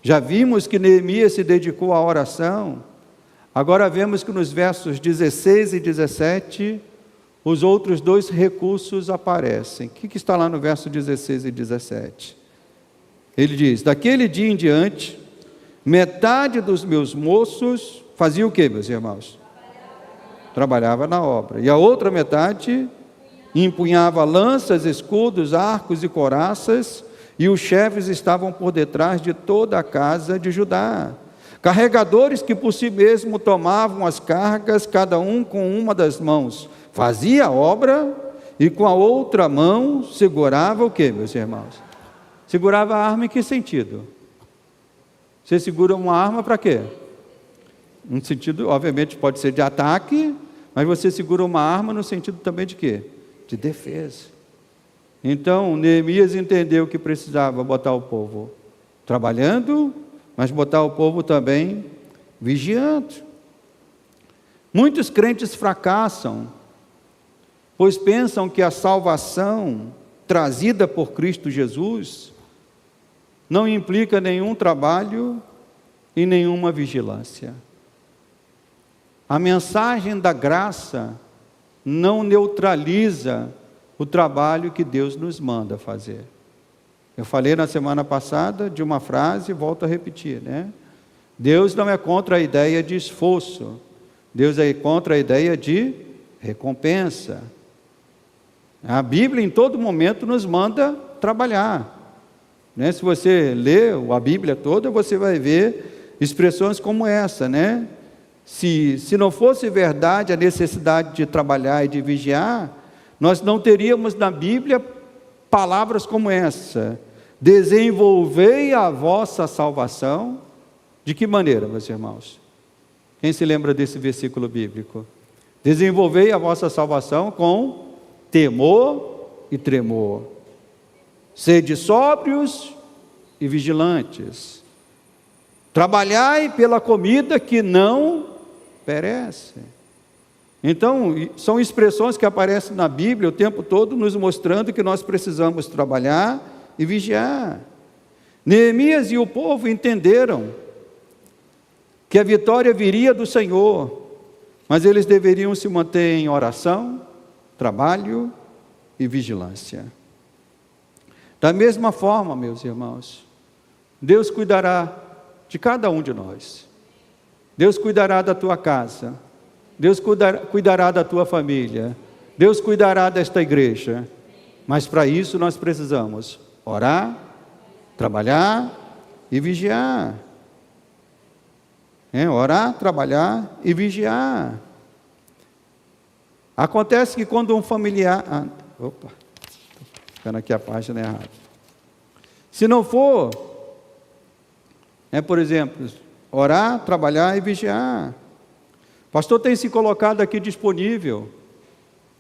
S1: Já vimos que Neemias se dedicou à oração. Agora vemos que nos versos 16 e 17, os outros 2 recursos aparecem. O que está lá no verso 16 e 17? Ele diz: daquele dia em diante, metade dos meus moços fazia o que, meus irmãos? Trabalhava na obra. E a outra metade empunhava lanças, escudos, arcos e couraças, e os chefes estavam por detrás de toda a casa de Judá. Carregadores que por si mesmo tomavam as cargas, cada um com uma das mãos fazia a obra, e com a outra mão segurava o que, meus irmãos? Segurava a arma em que sentido? Você segura uma arma para quê? Um sentido, obviamente, pode ser de ataque, mas você segura uma arma no sentido também de quê? De defesa. Então, Neemias entendeu que precisava botar o povo trabalhando, mas botar o povo também vigiando. Muitos crentes fracassam, pois pensam que a salvação trazida por Cristo Jesus não implica nenhum trabalho e nenhuma vigilância. A mensagem da graça não neutraliza o trabalho que Deus nos manda fazer. Eu falei na semana passada de uma frase e volto a repetir, Deus não é contra a ideia de esforço, Deus é contra a ideia de recompensa. A Bíblia em todo momento nos manda trabalhar, Se você lê a Bíblia toda, você vai ver expressões como essa, Se não fosse verdade a necessidade de trabalhar e de vigiar, nós não teríamos na Bíblia palavras como essa: desenvolvei a vossa salvação. De que maneira, meus irmãos? Quem se lembra desse versículo bíblico? Desenvolvei a vossa salvação com temor e tremor. Sede sóbrios e vigilantes. Trabalhai pela comida que não perece. Então, são expressões que aparecem na Bíblia o tempo todo, nos mostrando que nós precisamos trabalhar e vigiar. Neemias e o povo entenderam que a vitória viria do Senhor, mas eles deveriam se manter em oração, trabalho e vigilância. Da mesma forma, meus irmãos, Deus cuidará de cada um de nós. Deus cuidará da tua casa, Deus cuidará da tua família, Deus cuidará desta igreja, mas para isso nós precisamos orar, trabalhar e vigiar. Orar, trabalhar e vigiar. Acontece que quando um familiar... estou ficando aqui a página errada. Se não for, por exemplo, orar, trabalhar e vigiar. O pastor tem se colocado aqui disponível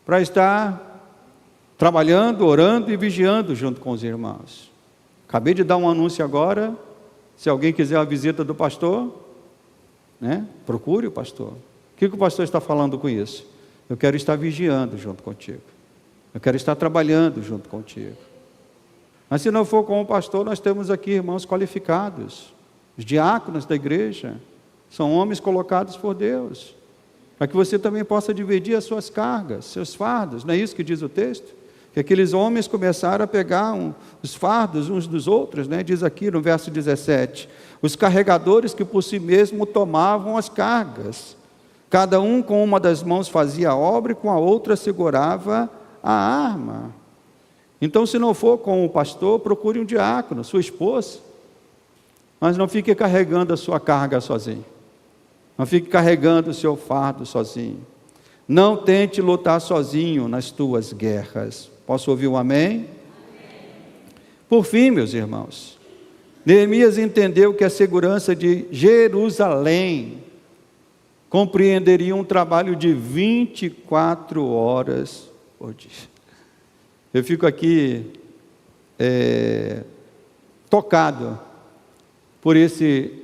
S1: para estar trabalhando, orando e vigiando junto com os irmãos. Acabei de dar um anúncio agora, se alguém quiser a visita do pastor, né? Procure o pastor. O que o pastor está falando com isso? Eu quero estar vigiando junto contigo. Eu quero estar trabalhando junto contigo. Mas se não for com o pastor, nós temos aqui irmãos qualificados. Os diáconos da igreja são homens colocados por Deus, para que você também possa dividir as suas cargas, seus fardos. Não é isso que diz o texto? Que aqueles homens começaram a pegar os fardos uns dos outros, né? Diz aqui no verso 17, os carregadores que por si mesmo tomavam as cargas, cada um com uma das mãos fazia a obra e com a outra segurava a arma. Então, se não for com o pastor, procure um diácono, sua esposa, mas não fique carregando a sua carga sozinho, não fique carregando o seu fardo sozinho, não tente lutar sozinho nas tuas guerras. Posso ouvir um amém? Amém. Por fim, meus irmãos, Neemias entendeu que a segurança de Jerusalém compreenderia um trabalho de 24 horas por dia. Eu fico aqui tocado por esse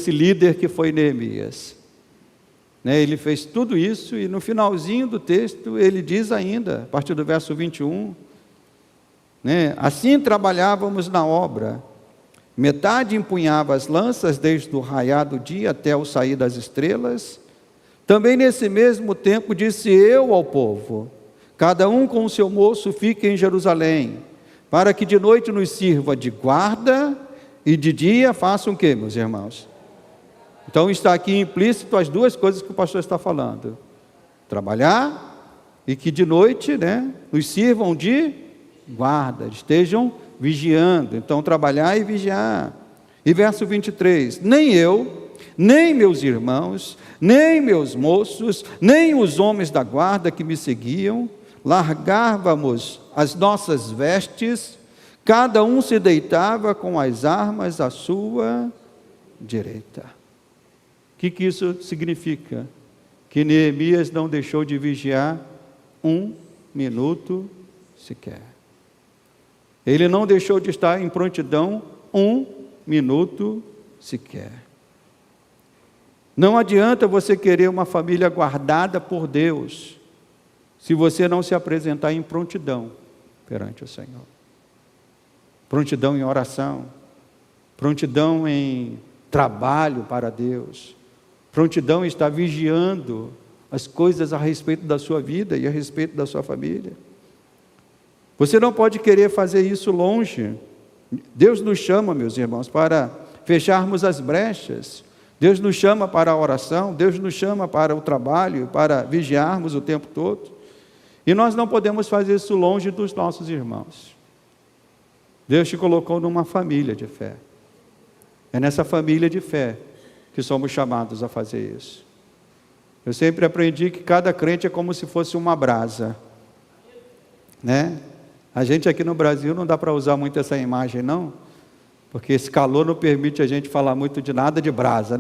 S1: líder que foi Neemias. Ele fez tudo isso e no finalzinho do texto ele diz ainda, a partir do verso 21, assim trabalhávamos na obra, metade empunhava as lanças desde o raiar do dia até o sair das estrelas. Também nesse mesmo tempo disse eu ao povo, cada um com o seu moço fique em Jerusalém, para que de noite nos sirva de guarda e de dia façam o quê, meus irmãos? Então está aqui implícito as duas coisas que o pastor está falando: trabalhar e que de noite, nos sirvam de guarda, estejam vigiando. Então trabalhar e vigiar. E verso 23, nem eu, nem meus irmãos, nem meus moços, nem os homens da guarda que me seguiam, largávamos as nossas vestes, cada um se deitava com as armas à sua direita. O que isso significa? Que Neemias não deixou de vigiar um minuto sequer. Ele não deixou de estar em prontidão um minuto sequer. Não adianta você querer uma família guardada por Deus, se você não se apresentar em prontidão perante o Senhor. Prontidão em oração, prontidão em trabalho para Deus, prontidão em estar vigiando as coisas a respeito da sua vida e a respeito da sua família. Você não pode querer fazer isso longe. Deus nos chama, meus irmãos, para fecharmos as brechas. Deus nos chama para a oração, Deus nos chama para o trabalho, para vigiarmos o tempo todo. E nós não podemos fazer isso longe dos nossos irmãos. Deus te colocou numa família de fé. É nessa família de fé que somos chamados a fazer isso. Eu sempre aprendi que cada crente é como se fosse uma brasa, A gente aqui no Brasil não dá para usar muito essa imagem não, porque esse calor não permite a gente falar muito de nada de brasa,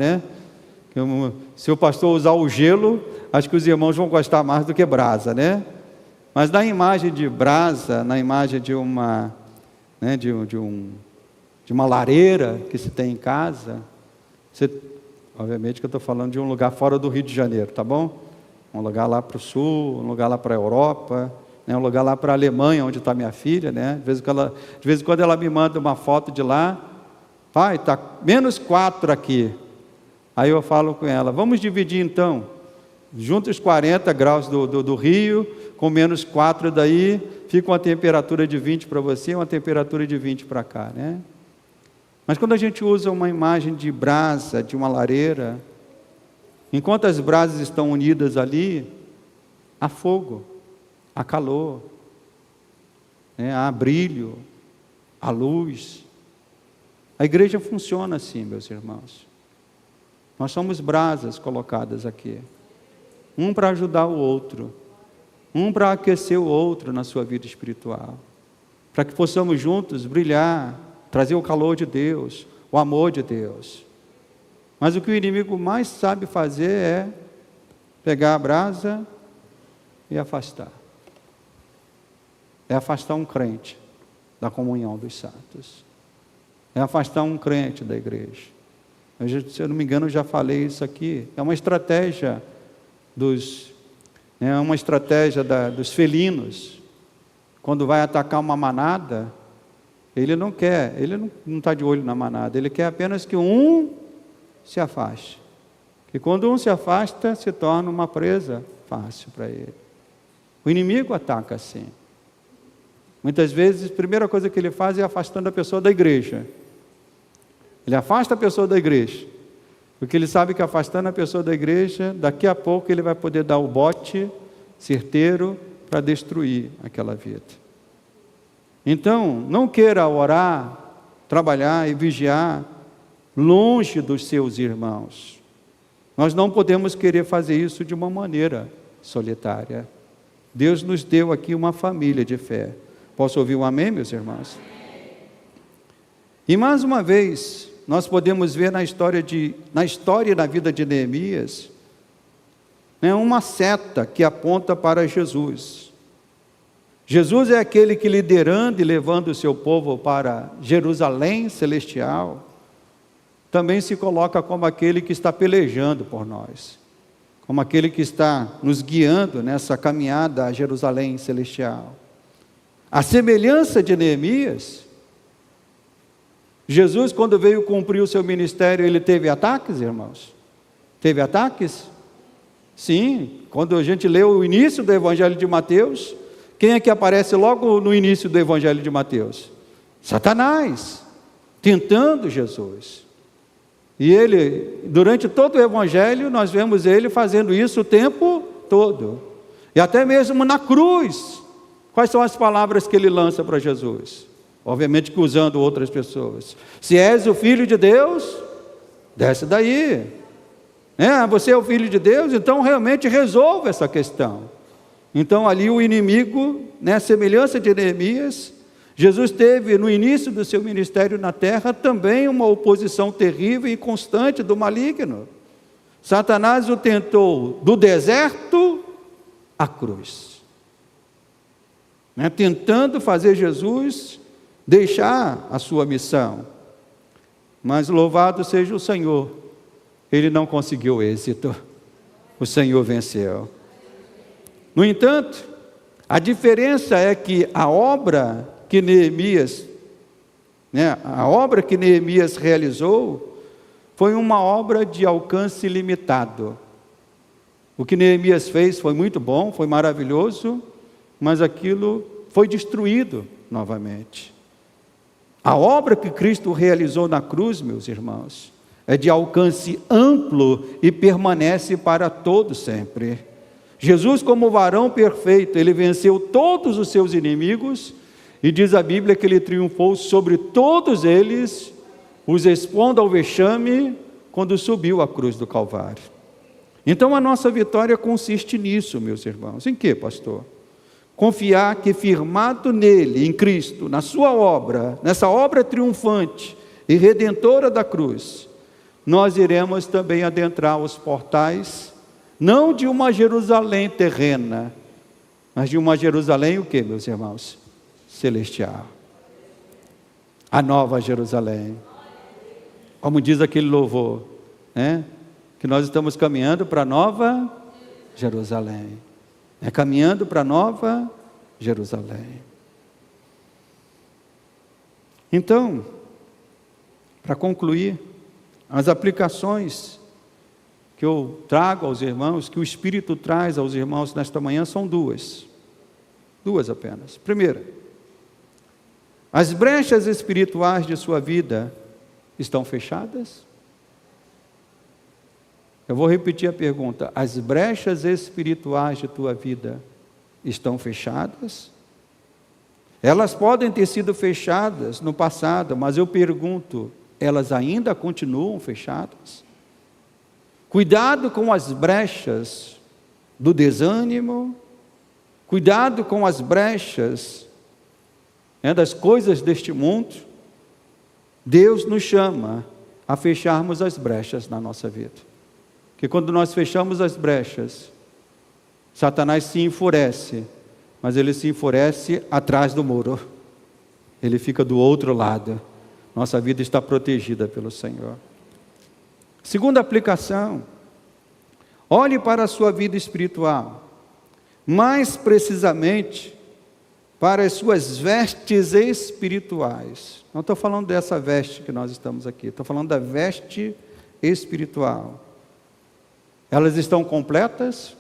S1: Se o pastor usar o gelo, acho que os irmãos vão gostar mais do que brasa, Mas na imagem de brasa, na imagem de uma, de uma lareira que se tem em casa, obviamente que eu estou falando de um lugar fora do Rio de Janeiro, tá bom? Um lugar lá para o sul, um lugar lá para a Europa, um lugar lá para a Alemanha, onde está minha filha, De vez em quando ela me manda uma foto de lá, pai, está -4 aqui. Aí eu falo com ela, vamos dividir então, junta os 40 graus do Rio, com -4 daí, fica uma temperatura de 20 para você, uma temperatura de 20 para cá, Mas quando a gente usa uma imagem de brasa, de uma lareira, enquanto as brasas estão unidas ali, há fogo, há calor, há brilho, há luz. A igreja funciona assim, meus irmãos. Nós somos brasas colocadas aqui, um para ajudar o outro, um para aquecer o outro na sua vida espiritual, para que possamos juntos brilhar, trazer o calor de Deus, o amor de Deus. Mas o que o inimigo mais sabe fazer é pegar a brasa e afastar. É afastar um crente da comunhão dos santos. É afastar um crente da igreja. Se eu não me engano, eu já falei isso aqui. É uma estratégia dos felinos. Quando vai atacar uma manada, ele não está de olho na manada, ele quer apenas que um se afaste. E quando um se afasta, se torna uma presa fácil para ele. O inimigo ataca assim. Muitas vezes, a primeira coisa que ele faz é afastando a pessoa da igreja. Ele afasta a pessoa da igreja, porque ele sabe que afastando a pessoa da igreja, daqui a pouco ele vai poder dar o bote certeiro para destruir aquela vida. Então, não queira orar, trabalhar e vigiar longe dos seus irmãos. Nós não podemos querer fazer isso de uma maneira solitária. Deus nos deu aqui uma família de fé. Posso ouvir um amém, meus irmãos? E mais uma vez, nós podemos ver na história e na vida de Neemias, uma seta que aponta para Jesus. Jesus é aquele que, liderando e levando o seu povo para Jerusalém celestial, também se coloca como aquele que está pelejando por nós, como aquele que está nos guiando nessa caminhada a Jerusalém celestial. A semelhança de Neemias, Jesus, quando veio cumprir o seu ministério, ele teve ataques, irmãos? Teve ataques? Sim, quando a gente lê o início do Evangelho de Mateus, quem é que aparece logo no início do Evangelho de Mateus? Satanás, tentando Jesus. E ele, durante todo o Evangelho, nós vemos ele fazendo isso o tempo todo. E até mesmo na cruz. Quais são as palavras que ele lança para Jesus? Obviamente que usando outras pessoas. Se és o Filho de Deus, desce daí. Você é o Filho de Deus, então realmente resolve essa questão. Então ali o inimigo, a semelhança de Neemias, Jesus teve no início do seu ministério na terra também uma oposição terrível e constante do maligno. Satanás o tentou do deserto à cruz, tentando fazer Jesus deixar a sua missão. Mas louvado seja o Senhor, ele não conseguiu êxito, o Senhor venceu. No entanto, a diferença é que a obra que Neemias realizou foi uma obra de alcance limitado. O que Neemias fez foi muito bom, foi maravilhoso, mas aquilo foi destruído novamente. A obra que Cristo realizou na cruz, meus irmãos, é de alcance amplo e permanece para todo sempre. Jesus, como varão perfeito, ele venceu todos os seus inimigos, e diz a Bíblia que ele triunfou sobre todos eles, os expondo ao vexame, quando subiu à cruz do Calvário. Então a nossa vitória consiste nisso, meus irmãos. Em que, pastor? Confiar que, firmado nele, em Cristo, na sua obra, nessa obra triunfante e redentora da cruz, nós iremos também adentrar os portais, não de uma Jerusalém terrena, mas de uma Jerusalém, o que, meus irmãos? Celestial. A nova Jerusalém. Como diz aquele louvor, que nós estamos caminhando para a nova Jerusalém. Caminhando para a nova Jerusalém. Então, para concluir, as aplicações que eu trago aos irmãos, que o Espírito traz aos irmãos nesta manhã, são duas apenas. Primeira, as brechas espirituais de sua vida estão fechadas? Eu vou repetir a pergunta: as brechas espirituais de tua vida estão fechadas? Elas podem ter sido fechadas no passado, mas eu pergunto, elas ainda continuam fechadas? Cuidado com as brechas do desânimo, cuidado com as brechas das coisas deste mundo. Deus nos chama a fecharmos as brechas na nossa vida. Porque quando nós fechamos as brechas, Satanás se enfurece, mas ele se enfurece atrás do muro. Ele fica do outro lado. Nossa vida está protegida pelo Senhor. Segunda aplicação, olhe para a sua vida espiritual, mais precisamente para as suas vestes espirituais. Não estou falando dessa veste que nós estamos aqui, estou falando da veste espiritual. Elas estão completas?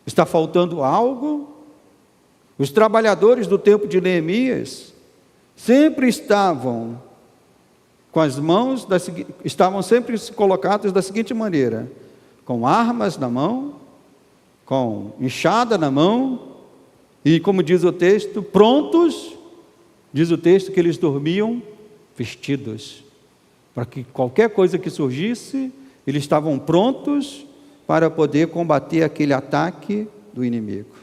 S1: Está faltando algo? Os trabalhadores do tempo de Neemias sempre estavam com as mãos, estavam sempre colocados da seguinte maneira: com armas na mão, com enxada na mão, e como diz o texto, prontos, diz o texto que eles dormiam vestidos, para que qualquer coisa que surgisse, eles estavam prontos para poder combater aquele ataque do inimigo.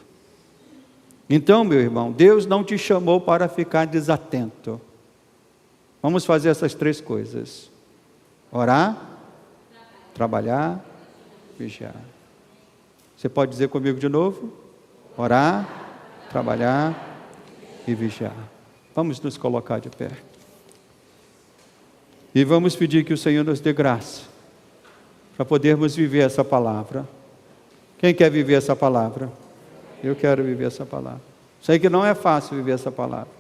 S1: Então, meu irmão, Deus não te chamou para ficar desatento. Vamos fazer essas três coisas: orar, trabalhar, vigiar. Você pode dizer comigo de novo? Orar, trabalhar e vigiar. Vamos nos colocar de pé. E vamos pedir que o Senhor nos dê graça para podermos viver essa palavra. Quem quer viver essa palavra? Eu quero viver essa palavra. Sei que não é fácil viver essa palavra.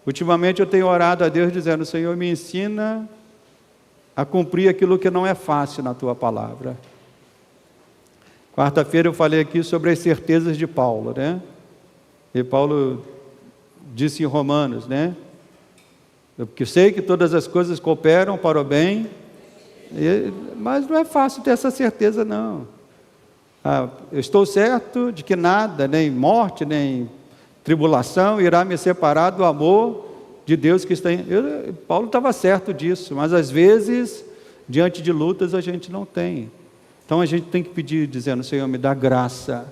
S1: Ultimamente eu tenho orado a Deus dizendo: Senhor, me ensina a cumprir aquilo que não é fácil na Tua palavra. Quarta-feira eu falei aqui sobre as certezas de Paulo, né? E Paulo disse em Romanos, né? Porque sei que todas as coisas cooperam para o bem, mas não é fácil ter essa certeza, não. Eu estou certo de que nada, nem morte, nem tribulação, irá me separar do amor de Deus que está em... Paulo estava certo disso, mas às vezes, diante de lutas, a gente não tem. Então a gente tem que pedir, dizendo: Senhor, me dá graça,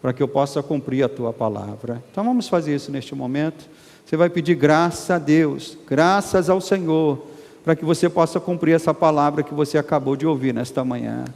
S1: para que eu possa cumprir a Tua palavra. Então vamos fazer isso neste momento. Você vai pedir graça a Deus, graças ao Senhor, para que você possa cumprir essa palavra que você acabou de ouvir nesta manhã.